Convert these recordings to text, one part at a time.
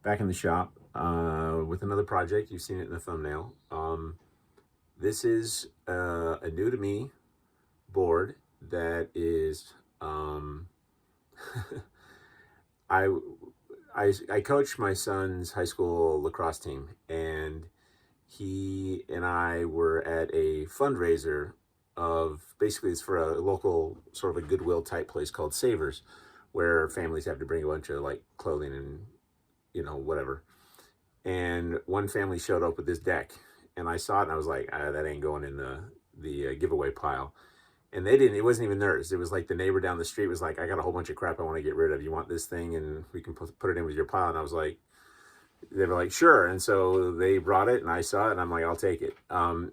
back in the shop with another project. You've seen it in the thumbnail. This is a new to me board that is I coach my son's high school lacrosse team, and he and I were at a fundraiser of, basically it's for a local sort of a Goodwill type place called Savers, where families have to bring a bunch of like clothing and, you know, whatever. And one family showed up with this deck, and I saw it and I was like, that ain't going in the giveaway pile. And they didn't, it wasn't even theirs. It was like the neighbor down the street was like, I got a whole bunch of crap I want to get rid of. You want this thing? And we can put it in with your pile. And I was like, they were like, sure. And so they brought it and I saw it and I'm like, I'll take it.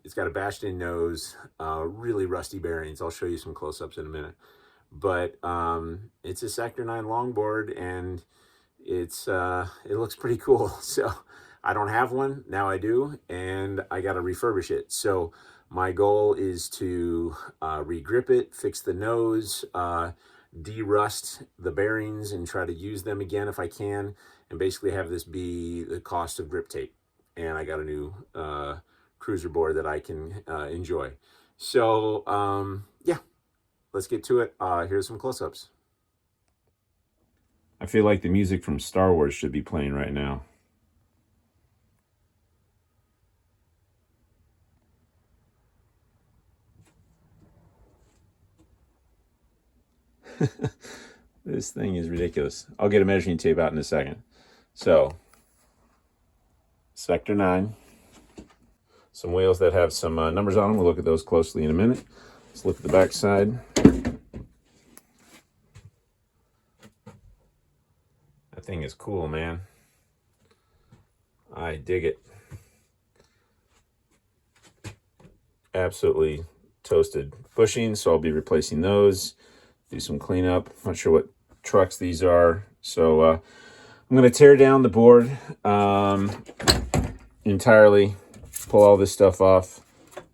It's got a bashed in nose, really rusty bearings. I'll show you some close-ups in a minute. But it's a Sector 9 longboard, and it's it looks pretty cool. So I don't have one, now I do, and I got to refurbish it. So my goal is to re-grip it, fix the nose, de-rust the bearings, and try to use them again if I can, and basically have this be the cost of grip tape. And I got a new cruiser board that I can enjoy. So yeah, let's get to it. Here's some close-ups. I feel like the music from Star Wars should be playing right now. This thing is ridiculous. I'll get a measuring tape out in a second. So, Sector 9. Some wheels that have some numbers on them. We'll look at those closely in a minute. Let's look at the back side. That thing is cool, man. I dig it. Absolutely toasted bushings, so I'll be replacing those. Do some cleanup. Not sure what trucks these are, so I'm going to tear down the board entirely, pull all this stuff off.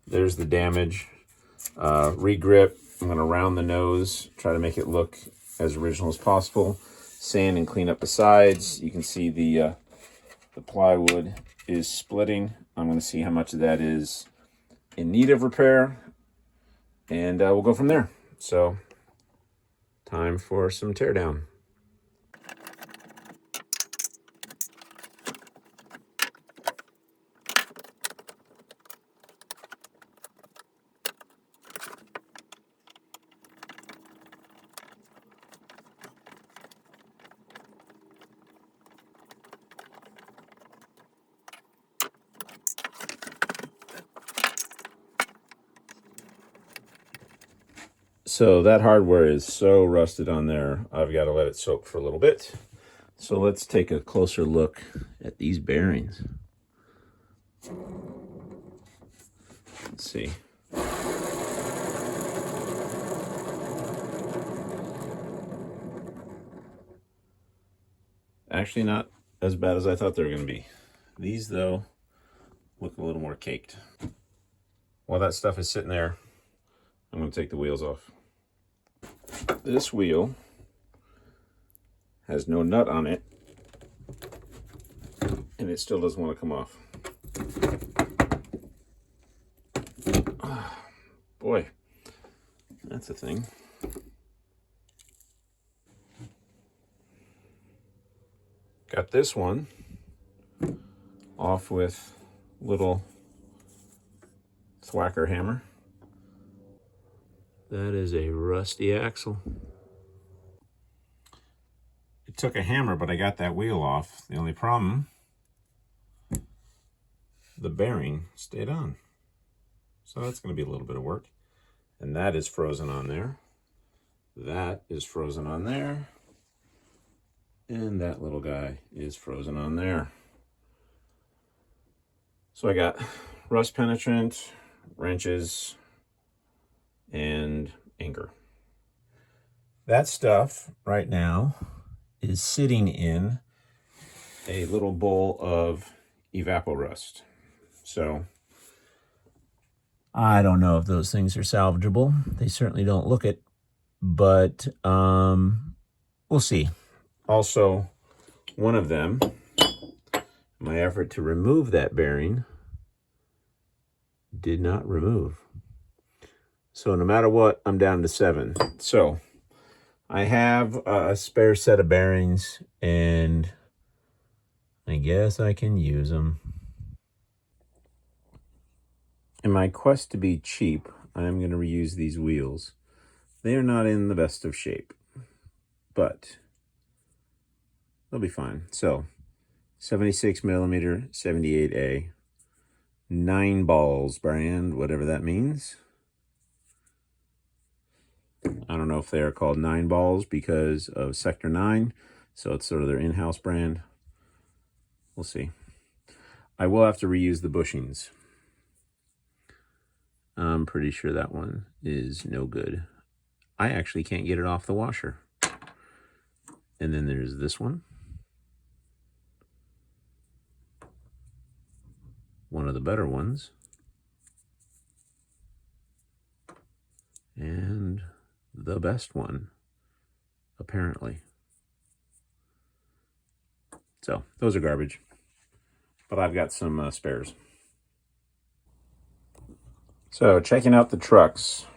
There's the damage. Re-grip. I'm going to round the nose, try to make it look as original as possible. Sand and clean up the sides. You can see the plywood is splitting. I'm going to see how much of that is in need of repair, and we'll go from there. So, time for some teardown. So that hardware is so rusted on there, I've got to let it soak for a little bit. So let's take a closer look at these bearings. Let's see. Actually not as bad as I thought they were going to be. These, though, look a little more caked. While that stuff is sitting there, I'm going to take the wheels off. This wheel has no nut on it, and it still doesn't want to come off. Oh, boy, that's a thing. Got this one off with little thwacker hammer. That is a rusty axle. It took a hammer, but I got that wheel off. The only problem, the bearing stayed on. So that's going to be a little bit of work. And that is frozen on there. That is frozen on there. And that little guy is frozen on there. So I got rust penetrant, wrenches, and anchor. That stuff right now is sitting in a little bowl of evaporust. So I don't know if those things are salvageable. They certainly don't look it, but we'll see. Also, one of them my effort to remove that bearing did not remove. So no matter what, I'm down to 7. So I have a spare set of bearings, and I guess I can use them. In my quest to be cheap, I'm going to reuse these wheels. They are not in the best of shape, but they'll be fine. So 76 millimeter 78A, 9 balls brand, whatever that means. I don't know if they are called 9 balls because of Sector 9, so it's sort of their in-house brand. We'll see. I will have to reuse the bushings. I'm pretty sure that one is no good. I actually can't get it off the washer. And then there's this one. One of the better ones. And the best one, apparently. So those are garbage, but I've got some spares. So checking out the trucks.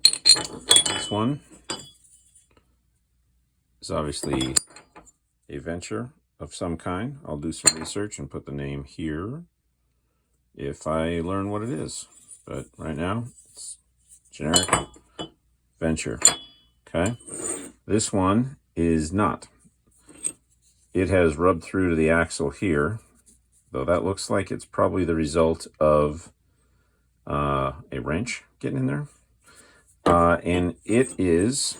This one is obviously a venture of some kind. I'll do some research and put the name here if I learn what it is. But right now, it's generic venture. Okay. This one is not. It has rubbed through to the axle here, though that looks like it's probably the result of a wrench getting in there. And it is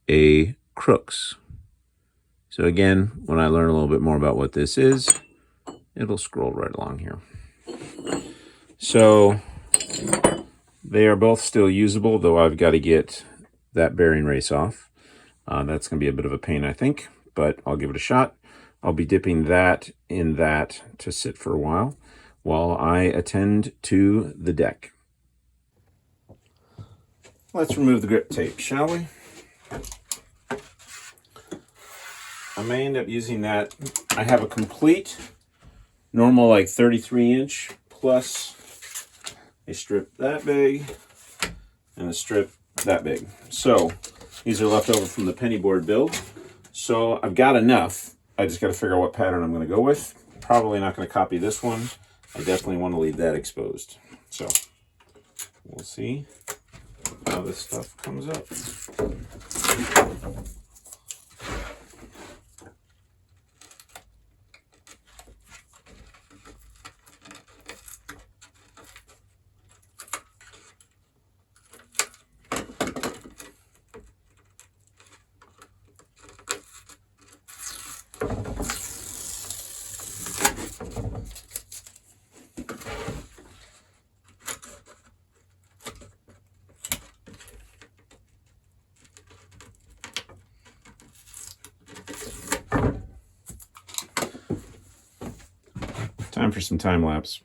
a Crooks. So again, when I learn a little bit more about what this is, it'll scroll right along here. So they are both still usable, though I've got to get that bearing race off. That's going to be a bit of a pain, I think, but I'll give it a shot. I'll be dipping that in that to sit for a while I attend to the deck. Let's remove the grip tape, shall we? I may end up using that. I have a complete normal like 33-inch plus a strip that big and a strip that big. So these are left over from the penny board build. So I've got enough. I just got to figure out what pattern I'm going to go with. Probably not going to copy this one. I definitely want to leave that exposed. So we'll see how this stuff comes up. Time for some time lapse.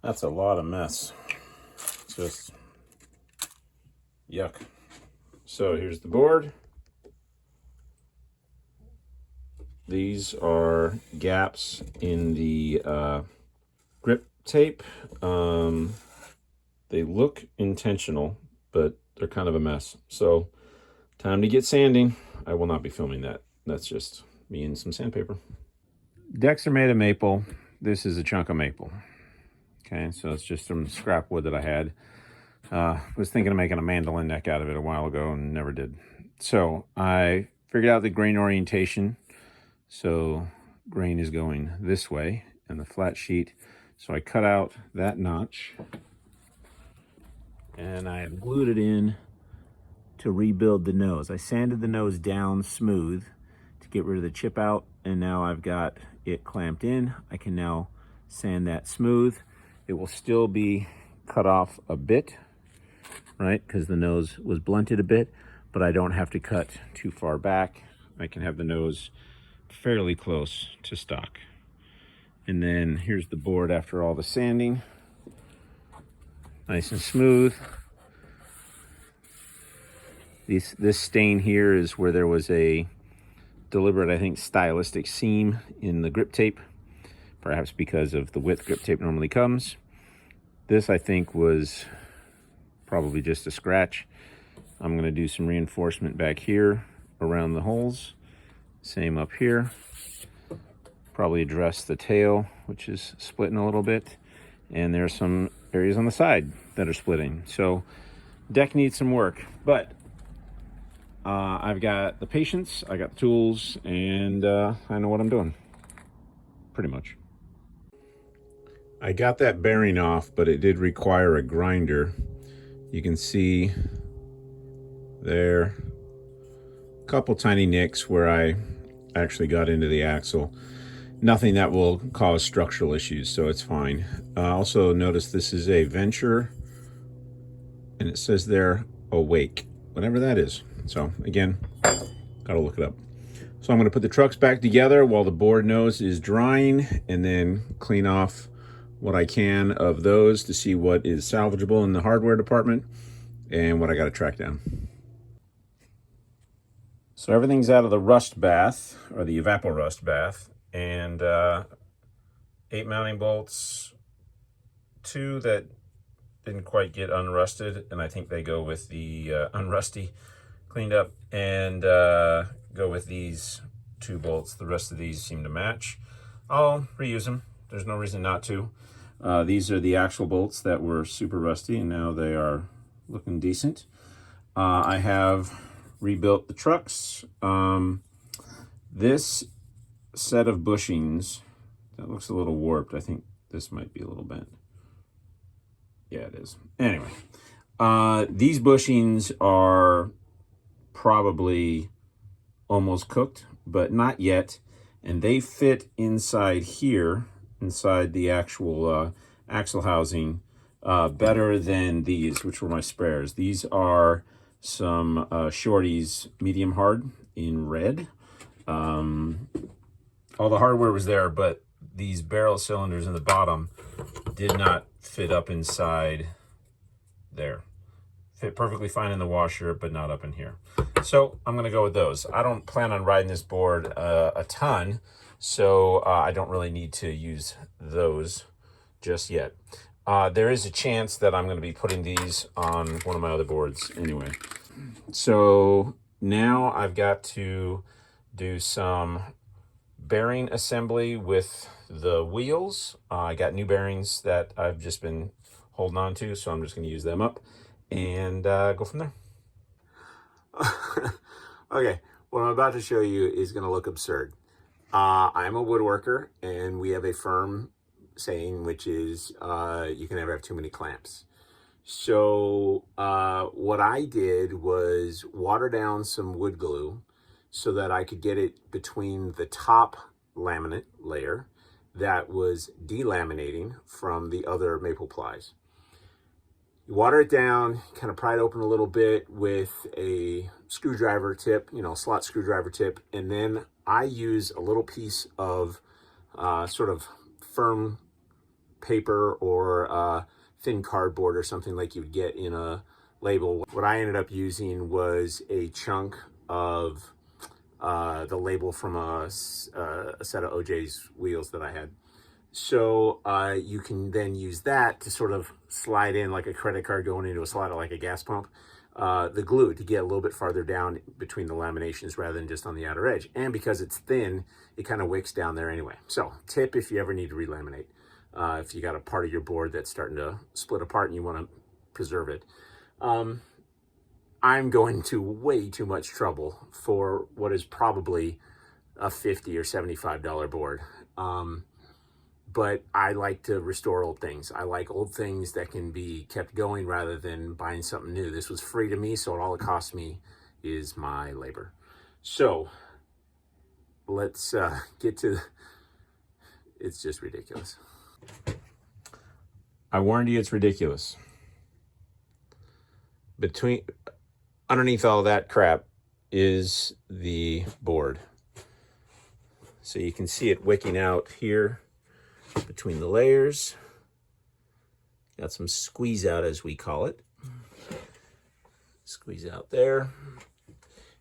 That's a lot of mess. Just yuck. So here's the board. These are gaps in the grip tape. They look intentional, but they're kind of a mess. So time to get sanding. I will not be filming that. That's just me and some sandpaper. Decks are made of maple. This is a chunk of maple. Okay, so it's just some scrap wood that I had. Was thinking of making a mandolin neck out of it a while ago and never did. So I figured out the grain orientation. So grain is going this way in the flat sheet. So I cut out that notch and I have glued it in to rebuild the nose. I sanded the nose down smooth to get rid of the chip out, and now I've got it clamped in. I can now sand that smooth. It will still be cut off a bit, right, because the nose was blunted a bit, but I don't have to cut too far back. I can have the nose fairly close to stock. And then here's the board after all the sanding. Nice and smooth. This stain here is where there was a deliberate, I think, stylistic seam in the grip tape, perhaps because of the width grip tape normally comes. This, I think, was probably just a scratch. I'm going to do some reinforcement back here around the holes. Same up here. Probably address the tail, which is splitting a little bit. And there's some areas on the side that are splitting. So deck needs some work, but I've got the patience, I got the tools, and I know what I'm doing, pretty much. I got that bearing off, but it did require a grinder. You can see there a couple tiny nicks where I actually got into the axle. Nothing that will cause structural issues, so it's fine. Also notice this is a Venture, and it says there awake, whatever that is. So again, gotta look it up. So I'm gonna put the trucks back together while the board nose is drying, and then clean off what I can of those to see what is salvageable in the hardware department and what I gotta track down. So everything's out of the rust bath, or the evaporust bath, and 8 mounting bolts, 2 that didn't quite get unrusted, and I think they go with the unrusty cleaned up, and go with these 2 bolts. The rest of these seem to match. I'll reuse them. There's no reason not to. These are the actual bolts that were super rusty, and now they are looking decent. I have rebuilt the trucks. This set of bushings, that looks a little warped. I think this might be a little bent. Yeah, it is. Anyway, these bushings are probably almost cooked, but not yet. And they fit inside here, inside the actual axle housing, better than these, which were my spares. These are some Shorty's medium hard in red. All the hardware was there, but these barrel cylinders in the bottom did not fit up inside there. Fit perfectly fine in the washer, but not up in here. So I'm gonna go with those. I don't plan on riding this board a ton, so I don't really need to use those just yet. There is a chance that I'm gonna be putting these on one of my other boards anyway. So now I've got to do some bearing assembly with the wheels. I got new bearings that I've just been holding on to, so I'm just going to use them up and go from there. Okay, what I'm about to show you is going to look absurd. I'm a woodworker, and we have a firm saying, which is you can never have too many clamps. So what I did was water down some wood glue so that I could get it between the top laminate layer that was delaminating from the other maple plies. You water it down, kind of pry it open a little bit with a screwdriver tip, slot screwdriver tip, and then I use a little piece of sort of firm paper or thin cardboard or something like you would get in a label. What I ended up using was a chunk of the label from a set of OJ's wheels that I had. So you can then use that to sort of slide in like a credit card going into a slot like a gas pump, the glue to get a little bit farther down between the laminations rather than just on the outer edge. And because it's thin, it kind of wicks down there anyway. So tip if you ever need to relaminate, if you got a part of your board that's starting to split apart and you want to preserve it. I'm going to way too much trouble for what is probably a $50 or $75 board. but I like to restore old things. I like old things that can be kept going rather than buying something new. This was free to me, so all it cost me is my labor. So let's get to, it's just ridiculous. I warned you it's ridiculous. Underneath all that crap is the board. So you can see it wicking out here between the layers. Got some squeeze out, as we call it. Squeeze out there.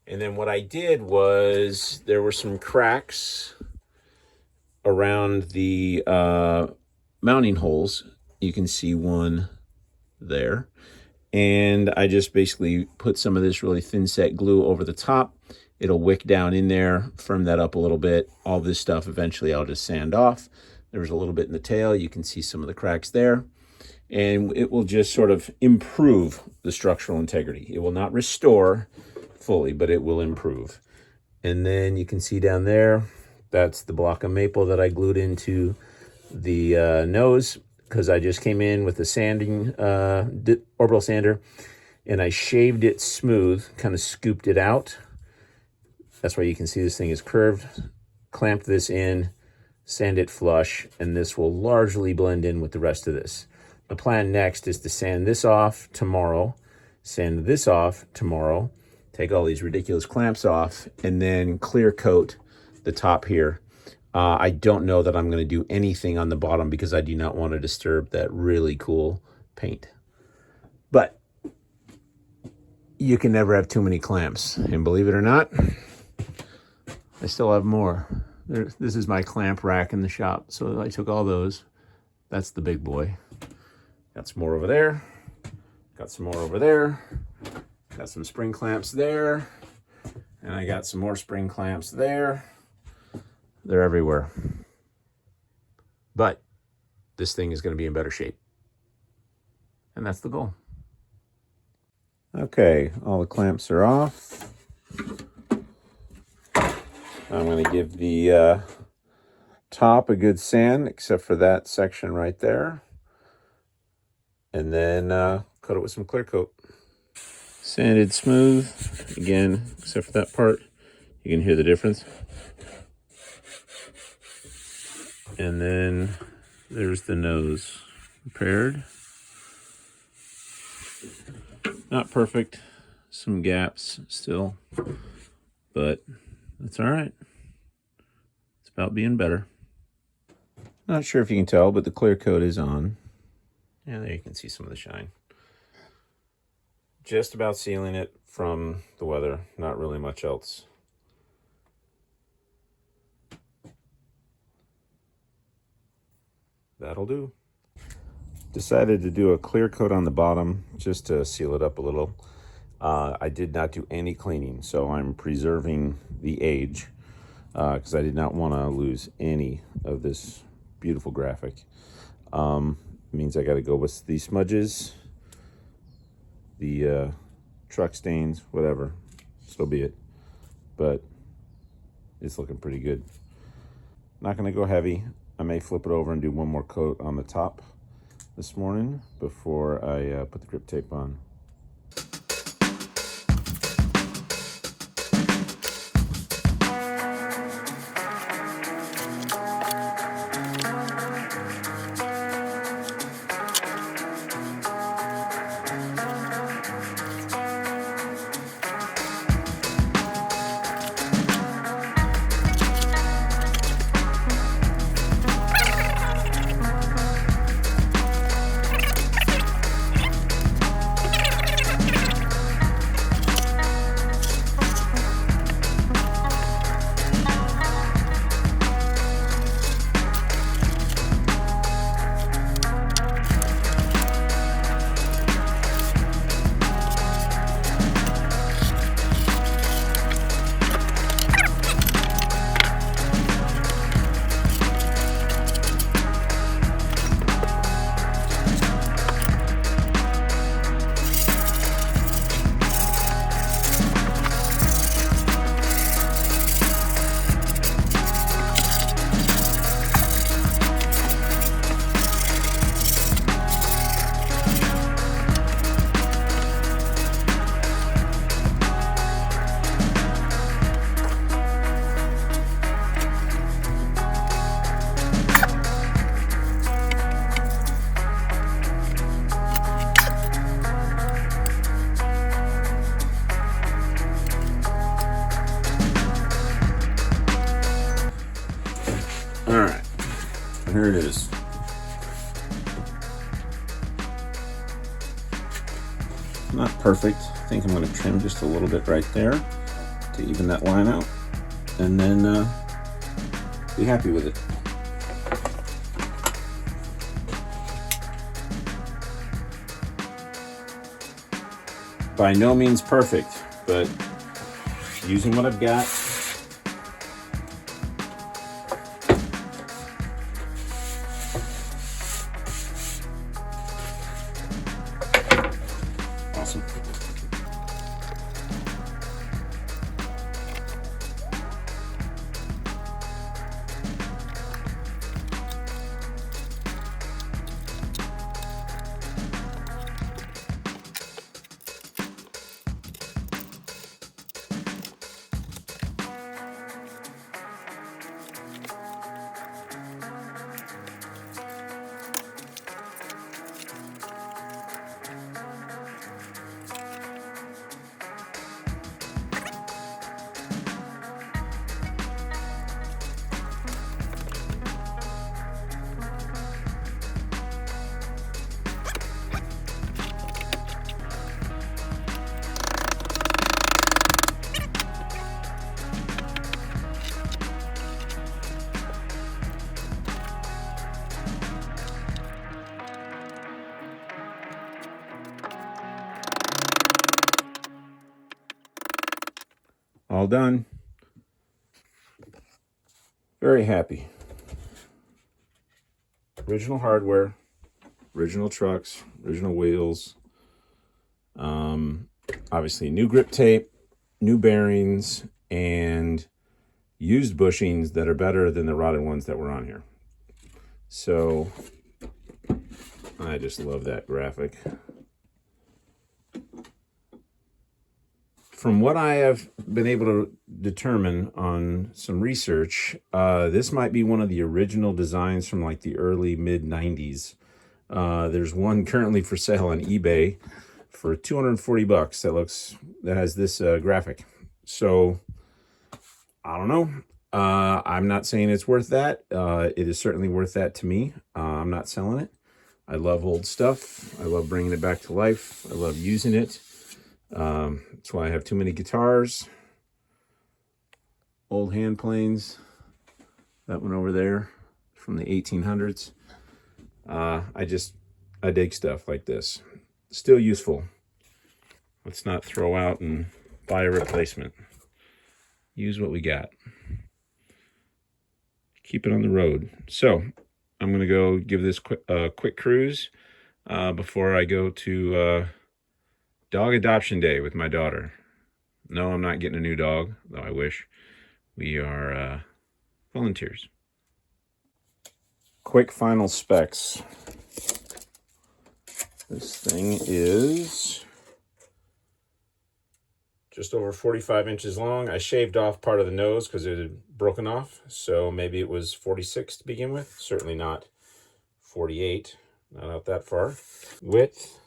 And then what I did was there were some cracks around the mounting holes. You can see one there. And I just basically put some of this really thin set glue over the top. It'll wick down in there, firm that up a little bit. All this stuff eventually I'll just sand off. There's a little bit in the tail. You can see some of the cracks there. And it will just sort of improve the structural integrity. It will not restore fully, but it will improve. And then you can see down there, that's the block of maple that I glued into the nose, because I just came in with a sanding orbital sander and I shaved it smooth, kind of scooped it out. That's why you can see this thing is curved. Clamped this in, sand it flush, and this will largely blend in with the rest of this. The plan next is to sand this off tomorrow, sand this off tomorrow, take all these ridiculous clamps off, and then clear coat the top here. I don't know that I'm going to do anything on the bottom because I do not want to disturb that really cool paint. But you can never have too many clamps. And believe it or not, I still have more. This is my clamp rack in the shop. So I took all those. That's the big boy. Got some more over there. Got some more over there. Got some spring clamps there. And I got some more spring clamps there. They're everywhere. But this thing is going to be in better shape. And that's the goal. Okay, all the clamps are off. I'm going to give the top a good sand, except for that section right there. And then coat it with some clear coat. Sanded smooth. Again, except for that part. You can hear the difference. And then there's the nose. Repaired. Not perfect. Some gaps still. But that's all right. It's about being better. Not sure if you can tell, but the clear coat is on. Yeah, there you can see some of the shine. Just about sealing it from the weather. Not really much else. That'll do. Decided to do a clear coat on the bottom just to seal it up a little. I did not do any cleaning, so I'm preserving the age because I did not want to lose any of this beautiful graphic. Means I got to go with these smudges, the truck stains, whatever. So be it. But it's looking pretty good. Not going to go heavy. I may flip it over and do one more coat on the top this morning before I put the grip tape on. So here it is. Not perfect. I think I'm going to trim just a little bit right there to even that line out, and then be happy with it. By no means perfect, but using what I've got. Awesome. All done. Very happy. Original hardware, original trucks, original wheels. Obviously new grip tape, new bearings, and used bushings that are better than the rotted ones that were on here. So I just love that graphic. From what I have been able to determine on some research, this might be one of the original designs from like the early mid-90s. There's one currently for sale on eBay for $240 that has this graphic. So I don't know. I'm not saying it's worth that. It is certainly worth that to me. I'm not selling it. I love old stuff. I love bringing it back to life. I love using it. That's why I have too many guitars, old hand planes, that one over there from the 1800s. I dig stuff like this. Still useful. Let's not throw out and buy a replacement. Use what we got. Keep it on the road. So I'm going to go give this quick cruise before I go to dog adoption day with my daughter. No, I'm not getting a new dog, though I wish. We are volunteers. Quick final specs. This thing is just over 45 inches long. I shaved off part of the nose because it had broken off, so maybe it was 46 to begin with. Certainly not 48, not out that far. Width,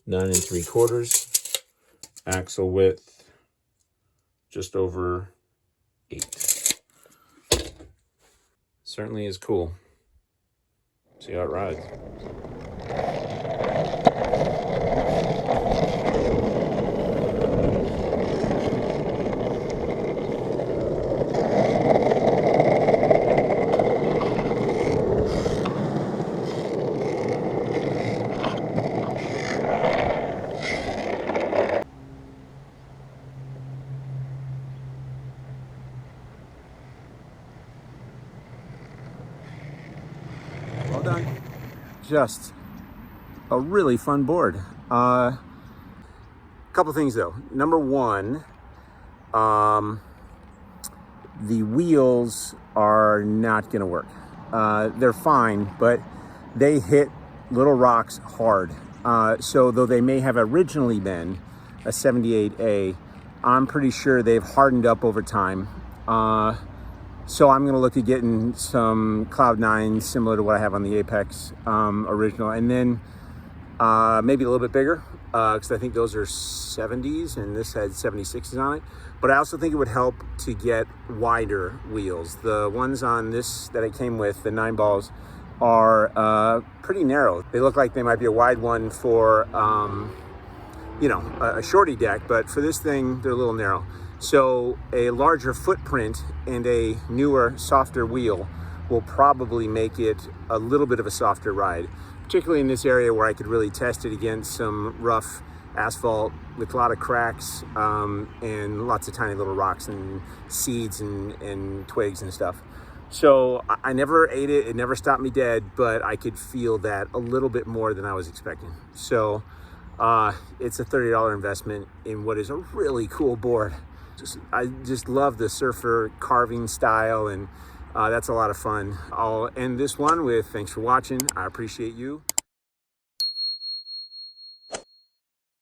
9 3/4. Axle width, just over 8. Certainly is cool. See how it rides. Well done. Just a really fun board. Couple things though. Number one, the wheels are not gonna work. They're fine, but they hit little rocks hard. So though they may have originally been a 78A, I'm pretty sure they've hardened up over time. So I'm gonna look at getting some Cloud 9s similar to what I have on the Apex original, and then maybe a little bit bigger. because I think those are 70s and this had 76s on it. But I also think it would help to get wider wheels. The ones on this that it came with, the 9 balls, are pretty narrow. They look like they might be a wide one for, you know, a shorty deck, but for this thing, they're a little narrow. So a larger footprint and a newer, softer wheel will probably make it a little bit of a softer ride, particularly in this area where I could really test it against some rough asphalt with a lot of cracks and lots of tiny little rocks and seeds and twigs and stuff. So I never ate it. It never stopped me dead, but I could feel that a little bit more than I was expecting. So it's a $30 investment in what is a really cool board. I just love the surfer carving style, and that's a lot of fun. I'll end this one with thanks for watching. I appreciate you.